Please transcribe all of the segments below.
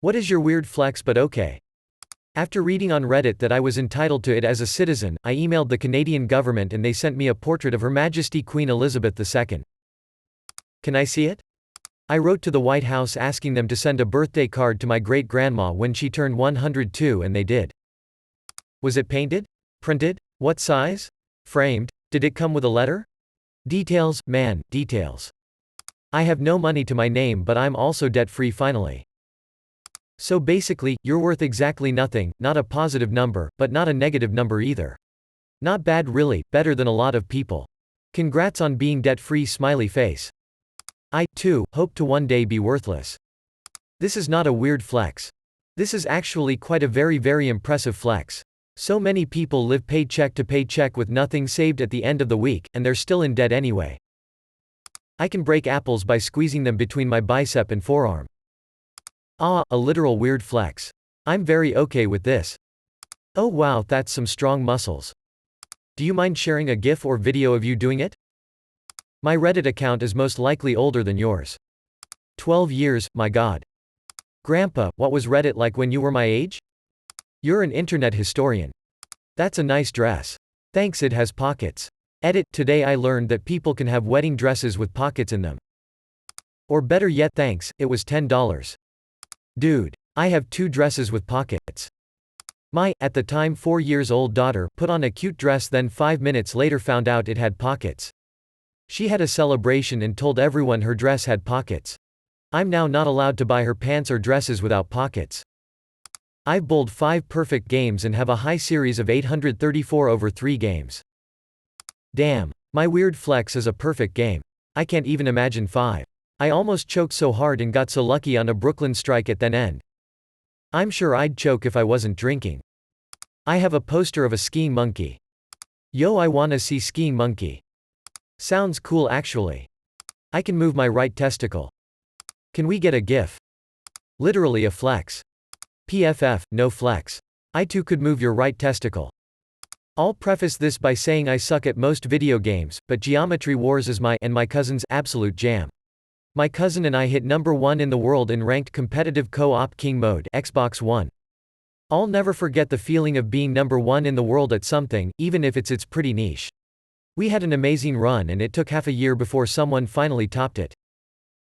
What is your weird flex but okay? After reading on Reddit that I was entitled to it as a citizen, I emailed the Canadian government and they sent me a portrait of Her Majesty Queen Elizabeth II. Can I see it? I wrote to the White House asking them to send a birthday card to my great-grandma when she turned 102 and they did. Was it painted? Printed? What size? Framed? Did it come with a letter? Details, man, details. I have no money to my name but I'm also debt-free finally. So basically, you're worth exactly nothing, not a positive number, but not a negative number either. Not bad really, better than a lot of people. Congrats on being debt-free smiley face. I, too, hope to one day be worthless. This is not a weird flex. This is actually quite a very impressive flex. So many people live paycheck to paycheck with nothing saved at the end of the week, and they're still in debt anyway. I can break apples by squeezing them between my bicep and forearm. Ah, a literal weird flex. I'm very okay with this. Oh wow, that's some strong muscles. Do you mind sharing a GIF or video of you doing it? My Reddit account is most likely older than yours. 12 years, my god. Grandpa, what was Reddit like when you were my age? You're an internet historian. That's a nice dress. Thanks, it has pockets. Edit, today I learned that people can have wedding dresses with pockets in them. Or better yet, thanks, it was $10. Dude. I have 2 dresses with pockets. My, at the time 4 years old daughter, put on a cute dress then 5 minutes later found out it had pockets. She had a celebration and told everyone her dress had pockets. I'm now not allowed to buy her pants or dresses without pockets. I've bowled 5 perfect games and have a high series of 834 over 3 games. Damn. My weird flex is a perfect game. I can't even imagine 5. I almost choked so hard and got so lucky on a Brooklyn strike at then end. I'm sure I'd choke if I wasn't drinking. I have a poster of a skiing monkey. Yo, I wanna see skiing monkey. Sounds cool actually. I can move my right testicle. Can we get a GIF? Literally a flex. PFF, no flex. I too could move your right testicle. I'll preface this by saying I suck at most video games, but Geometry Wars is my and my cousin's absolute jam. My cousin and I hit number 1 in the world in ranked competitive co-op King mode Xbox One. I'll never forget the feeling of being number 1 in the world at something, even if it's pretty niche. We had an amazing run and it took half a year before someone finally topped it.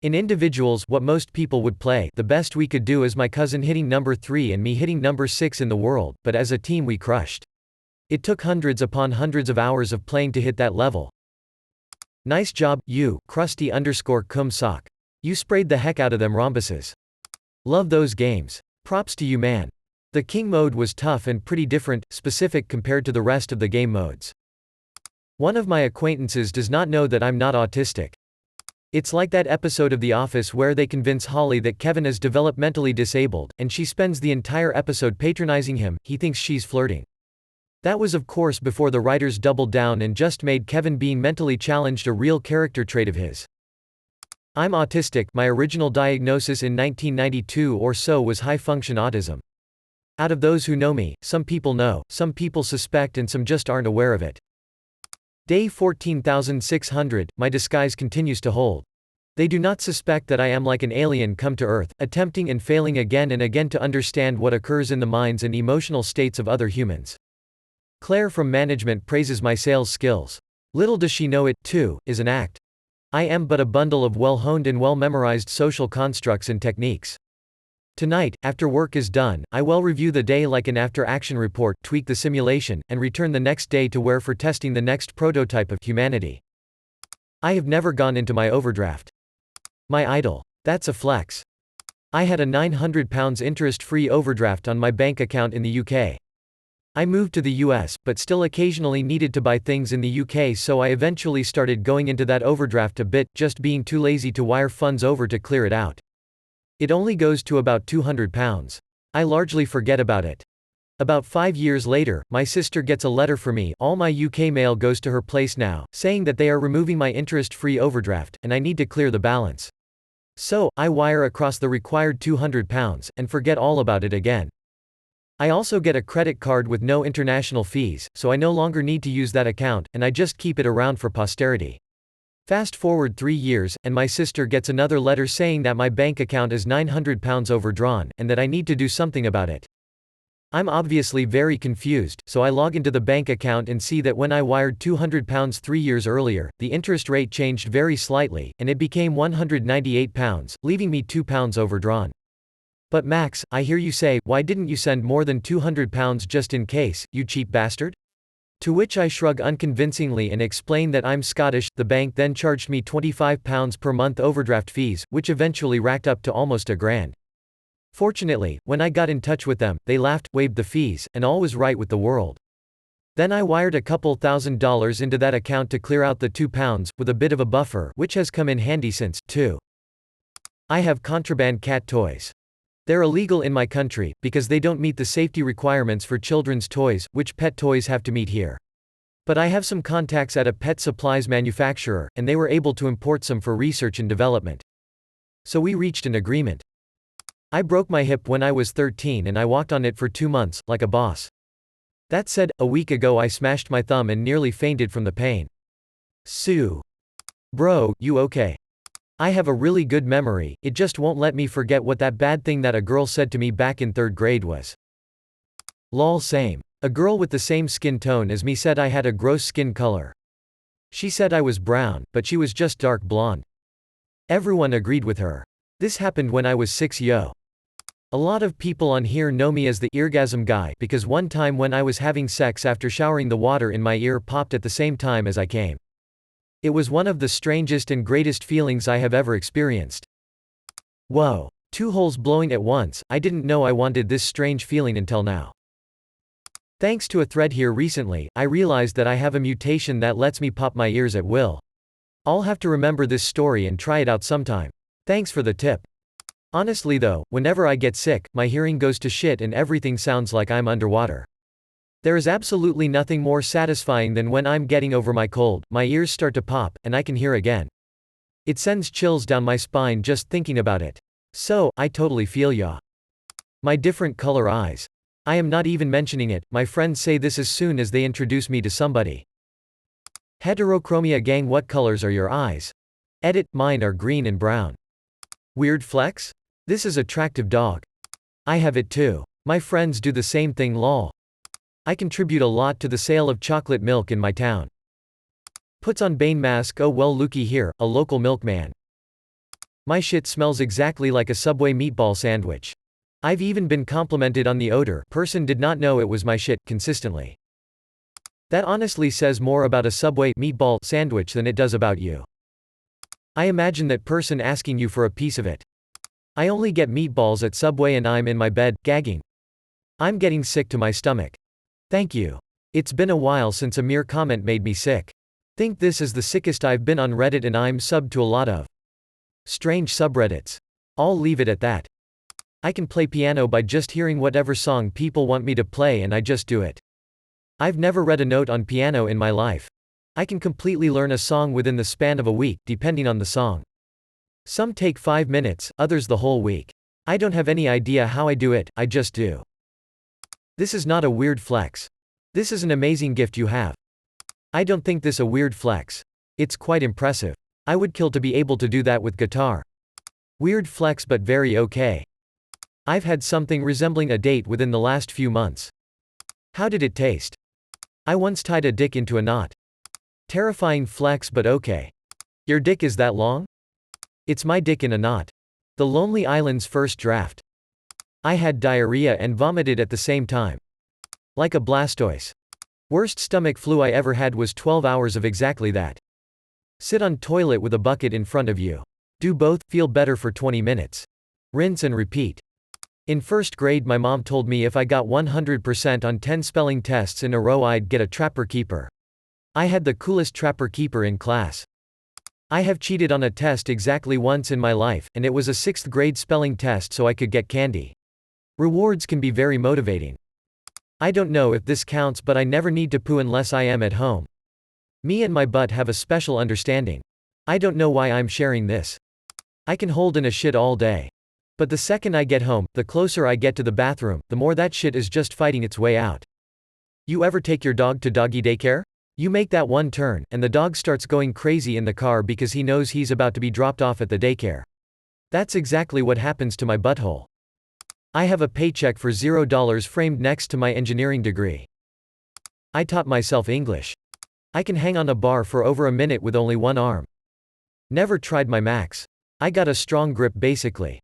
In individuals, what most people would play, the best we could do is my cousin hitting number 3 and me hitting number 6 in the world, but as a team we crushed. It took hundreds upon hundreds of hours of playing to hit that level. Nice job, you, crusty_cum sock. You sprayed the heck out of them rhombuses. Love those games. Props to you, man. The King mode was tough and pretty different, specific compared to the rest of the game modes. One of my acquaintances does not know that I'm not autistic. It's like that episode of The Office where they convince Holly that Kevin is developmentally disabled, and she spends the entire episode patronizing him. He thinks she's flirting. That was of course before the writers doubled down and just made Kevin being mentally challenged a real character trait of his. I'm autistic. My original diagnosis in 1992 or so was high-function autism. Out of those who know me, some people know, some people suspect and some just aren't aware of it. Day 14,600, my disguise continues to hold. They do not suspect that I am like an alien come to Earth, attempting and failing again and again to understand what occurs in the minds and emotional states of other humans. Claire from management praises my sales skills. Little does she know it, too, is an act. I am but a bundle of well-honed and well-memorized social constructs and techniques. Tonight, after work is done, I will review the day like an after-action report, tweak the simulation, and return the next day to where for testing the next prototype of humanity. I have never gone into my overdraft. My idol. That's a flex. I had a £900 interest-free overdraft on my bank account in the UK. I moved to the US, but still occasionally needed to buy things in the UK, so I eventually started going into that overdraft a bit, just being too lazy to wire funds over to clear it out. It only goes to about £200. I largely forget about it. About 5 years later, my sister gets a letter for me. All my UK mail goes to her place now, saying that they are removing my interest-free overdraft, and I need to clear the balance. So, I wire across the required £200, and forget all about it again. I also get a credit card with no international fees, so I no longer need to use that account, and I just keep it around for posterity. Fast forward 3 years, and my sister gets another letter saying that my bank account is £900 overdrawn, and that I need to do something about it. I'm obviously very confused, so I log into the bank account and see that when I wired £200 3 years earlier, the interest rate changed very slightly, and it became £198, leaving me £2 overdrawn. But Max, I hear you say, why didn't you send more than £200 just in case, you cheap bastard? To which I shrug unconvincingly and explain that I'm Scottish. The bank then charged me £25 per month overdraft fees, which eventually racked up to almost £1,000. Fortunately, when I got in touch with them, they laughed, waived the fees, and all was right with the world. Then I wired a couple $1,000s into that account to clear out the £2, with a bit of a buffer, which has come in handy since, too. I have contraband cat toys. They're illegal in my country, because they don't meet the safety requirements for children's toys, which pet toys have to meet here. But I have some contacts at a pet supplies manufacturer, and they were able to import some for research and development. So we reached an agreement. I broke my hip when I was 13 and I walked on it for 2 months, like a boss. That said, a week ago I smashed my thumb and nearly fainted from the pain. Sue. Bro, you okay? I have a really good memory, it just won't let me forget what that bad thing that a girl said to me back in 3rd grade was. Lol, same. A girl with the same skin tone as me said I had a gross skin color. She said I was brown, but she was just dark blonde. Everyone agreed with her. This happened when I was 6 yo. A lot of people on here know me as the eargasm guy because one time when I was having sex after showering the water in my ear popped at the same time as I came. It was one of the strangest and greatest feelings I have ever experienced. Whoa. 2 holes blowing at once, I didn't know I wanted this strange feeling until now. Thanks to a thread here recently, I realized that I have a mutation that lets me pop my ears at will. I'll have to remember this story and try it out sometime. Thanks for the tip. Honestly though, whenever I get sick, my hearing goes to shit and everything sounds like I'm underwater. There is absolutely nothing more satisfying than when I'm getting over my cold, my ears start to pop, and I can hear again. It sends chills down my spine just thinking about it. So, I totally feel ya. My different color eyes. I am not even mentioning it, my friends say this as soon as they introduce me to somebody. Heterochromia gang, what colors are your eyes? Edit, mine are green and brown. Weird flex? This is attractive dog. I have it too. My friends do the same thing lol. I contribute a lot to the sale of chocolate milk in my town. Puts on Bane mask, oh well looky here, a local milkman. My shit smells exactly like a Subway meatball sandwich. I've even been complimented on the odor, person did not know it was my shit, consistently. That honestly says more about a Subway meatball sandwich than it does about you. I imagine that person asking you for a piece of it. I only get meatballs at Subway and I'm in my bed, gagging. I'm getting sick to my stomach. Thank you. It's been a while since a mere comment made me sick. Think this is the sickest I've been on Reddit and I'm subbed to a lot of strange subreddits. I'll leave it at that. I can play piano by just hearing whatever song people want me to play and I just do it. I've never read a note on piano in my life. I can completely learn a song within the span of a week, depending on the song. Some take 5 minutes, others the whole week. I don't have any idea how I do it, I just do. This is not a weird flex. This is an amazing gift you have. I don't think this a weird flex. It's quite impressive. I would kill to be able to do that with guitar. Weird flex but very okay. I've had something resembling a date within the last few months. How did it taste? I once tied a dick into a knot. Terrifying flex but okay. Your dick is that long? It's my dick in a knot. The Lonely Island's first draft. I had diarrhea and vomited at the same time. Like a Blastoise. Worst stomach flu I ever had was 12 hours of exactly that. Sit on toilet with a bucket in front of you. Do both, feel better for 20 minutes. Rinse and repeat. In 1st grade my mom told me if I got 100% on 10 spelling tests in a row I'd get a Trapper Keeper. I had the coolest Trapper Keeper in class. I have cheated on a test exactly once in my life, and it was a 6th grade spelling test so I could get candy. Rewards can be very motivating. I don't know if this counts but I never need to poo unless I am at home. Me and my butt have a special understanding. I don't know why I'm sharing this. I can hold in a shit all day. But the second I get home, the closer I get to the bathroom, the more that shit is just fighting its way out. You ever take your dog to doggy daycare? You make that one turn, and the dog starts going crazy in the car because he knows he's about to be dropped off at the daycare. That's exactly what happens to my butthole. I have a paycheck for $0 framed next to my engineering degree. I taught myself English. I can hang on a bar for over a minute with only one arm. Never tried my max. I got a strong grip basically.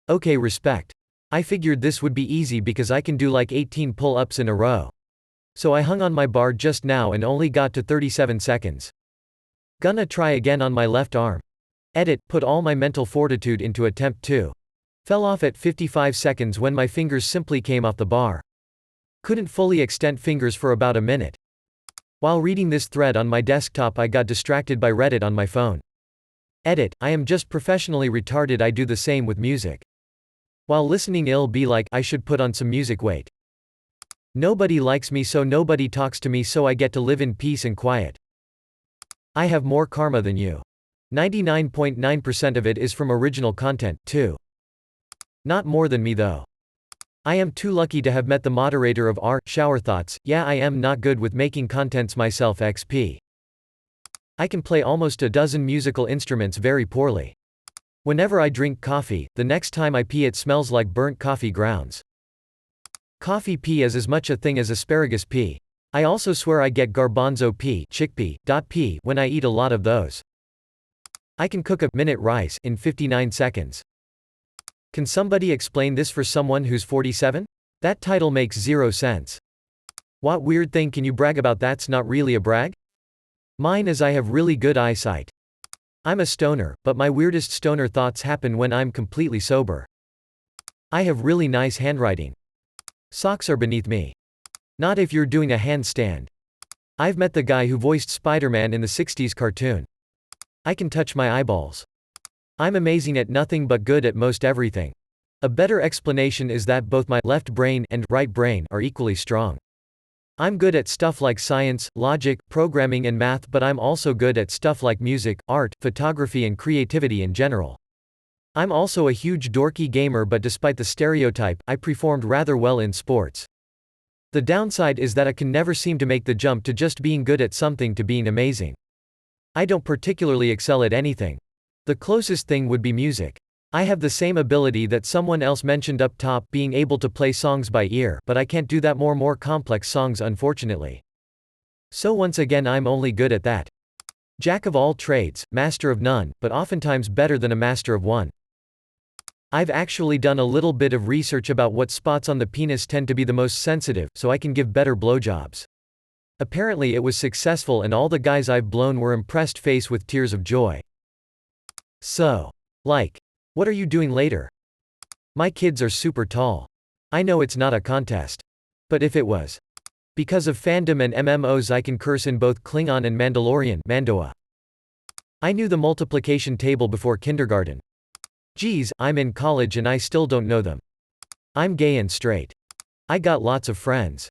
Okay, respect. I figured this would be easy because I can do like 18 pull-ups in a row. So I hung on my bar just now and only got to 37 seconds. Gonna try again on my left arm. Edit, put all my mental fortitude into attempt 2. Fell off at 55 seconds when my fingers simply came off the bar. Couldn't fully extend fingers for about a minute. While reading this thread on my desktop, I got distracted by Reddit on my phone. Edit, I am just professionally retarded. I do the same with music. While listening it'll be like, I should put on some music, wait. Nobody likes me so nobody talks to me so I get to live in peace and quiet. I have more karma than you. 99.9% of it is from original content, too. Not more than me though. I am too lucky to have met the moderator of Shower Thoughts. Yeah, I am not good with making contents myself XP. I can play almost a dozen musical instruments very poorly. Whenever I drink coffee, the next time I pee it smells like burnt coffee grounds. Coffee pee is as much a thing as asparagus pee. I also swear I get garbanzo pee, chickpea.pea when I eat a lot of those. I can cook a minute rice in 59 seconds. Can somebody explain this for someone who's 47? That title makes zero sense. What weird thing can you brag about that's not really a brag? Mine is I have really good eyesight. I'm a stoner, but my weirdest stoner thoughts happen when I'm completely sober. I have really nice handwriting. Socks are beneath me. Not if you're doing a handstand. I've met the guy who voiced Spider-Man in the 60s cartoon. I can touch my eyeballs. I'm amazing at nothing but good at most everything. A better explanation is that both my left brain and right brain are equally strong. I'm good at stuff like science, logic, programming and math, but I'm also good at stuff like music, art, photography and creativity in general. I'm also a huge dorky gamer, but despite the stereotype, I performed rather well in sports. The downside is that I can never seem to make the jump to just being good at something to being amazing. I don't particularly excel at anything. The closest thing would be music. I have the same ability that someone else mentioned up top, being able to play songs by ear, but I can't do that more complex songs unfortunately. So once again I'm only good at that. Jack of all trades, master of none, but oftentimes better than a master of one. I've actually done a little bit of research about what spots on the penis tend to be the most sensitive, so I can give better blowjobs. Apparently it was successful and all the guys I've blown were impressed face with tears of joy. So. Like. What are you doing later? My kids are super tall. I know it's not a contest. But if it was. Because of fandom and MMOs I can curse in both Klingon and Mandalorian Mandoa. I knew the multiplication table before kindergarten. Geez, I'm in college and I still don't know them. I'm gay and straight. I got lots of friends.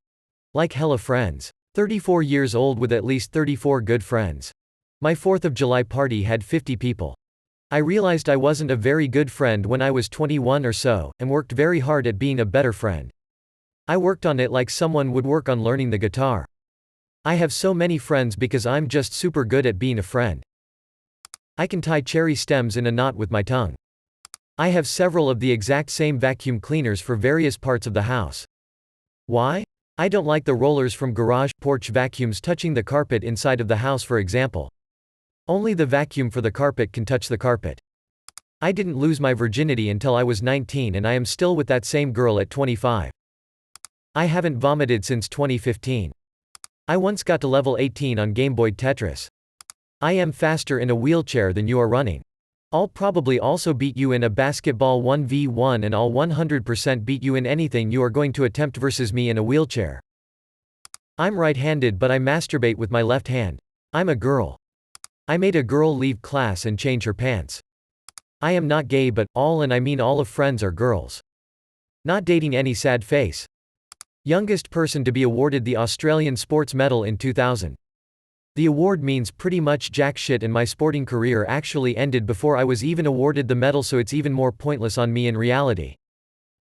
Like hella friends. 34 years old with at least 34 good friends. My 4th of July party had 50 people. I realized I wasn't a very good friend when I was 21 or so, and worked very hard at being a better friend. I worked on it like someone would work on learning the guitar. I have so many friends because I'm just super good at being a friend. I can tie cherry stems in a knot with my tongue. I have several of the exact same vacuum cleaners for various parts of the house. Why? I don't like the rollers from garage, porch vacuums touching the carpet inside of the house, for example. Only the vacuum for the carpet can touch the carpet. I didn't lose my virginity until I was 19 and I am still with that same girl at 25. I haven't vomited since 2015. I once got to level 18 on Game Boy Tetris. I am faster in a wheelchair than you are running. I'll probably also beat you in a basketball 1v1 and I'll 100% beat you in anything you are going to attempt versus me in a wheelchair. I'm right-handed but I masturbate with my left hand. I'm a girl. I made a girl leave class and change her pants. I am not gay but all, and I mean all of friends are girls. Not dating any sad face. Youngest person to be awarded the Australian Sports Medal in 2000. The award means pretty much jack shit and my sporting career actually ended before I was even awarded the medal, so it's even more pointless on me in reality.